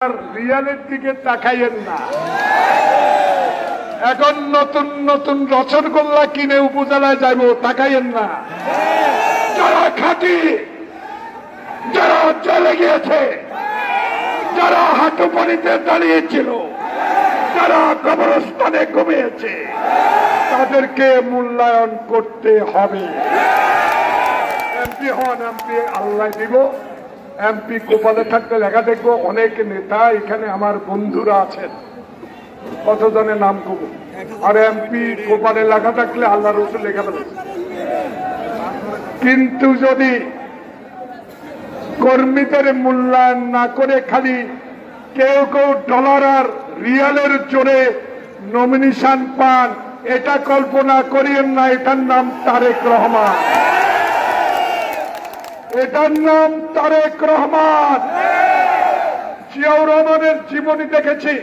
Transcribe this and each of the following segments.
রিয়ালের দিকে তাকাইয়েন না। এখন নতুন নতুন রসগোল্লা কিনে উপজেলায় যাইব, তাকাইয়েন না। যারা খাঁটি, যারা চলে গিয়েছে, যারা হাঁটু পানিতে দাঁড়িয়েছিল, যারা কবরস্থানে ঘুমিয়েছে, তাদেরকে মূল্যায়ন করতে হবে। এমপি হন, এমপি আল্লাহ দিব। এমপি কপালে থাকতে লেখা দেখবো অনেক নেতা এখানে আমার বন্ধুরা আছেন, কতজনের নাম কব। আর এমপি কপালে লেখা থাকলে আল্লাহ রসুল লেখা দেবে। কিন্তু যদি কর্মীদের মূল্যায়ন না করে খালি কেউ কেউ ডলার আর রিয়ালের জোরে নমিনেশন পান, এটা কল্পনা করিয়েন না। এটার নাম তারেক রহমান, এটার নাম তারেক রহমান। জিয়াউর রহমানের জীবনী দেখেছি,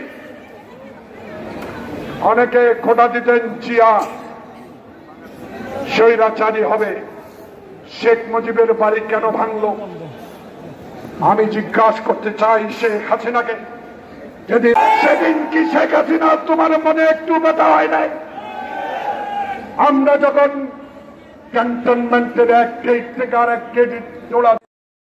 অনেকে খোঁটা দিতেন জিয়া স্বৈরাচারী হবে, শেখ মুজিবের বাড়ি কেন ভাঙল। আমি জিজ্ঞাসা করতে চাই শেখ হাসিনাকে, সেদিন কি শেখ হাসিনা তোমার মনে একটু ব্যথা হয় নাই? আমরা যখন ক্যান্টনমেন্টের এক গেট থেকে আর এক গেট দৌড়া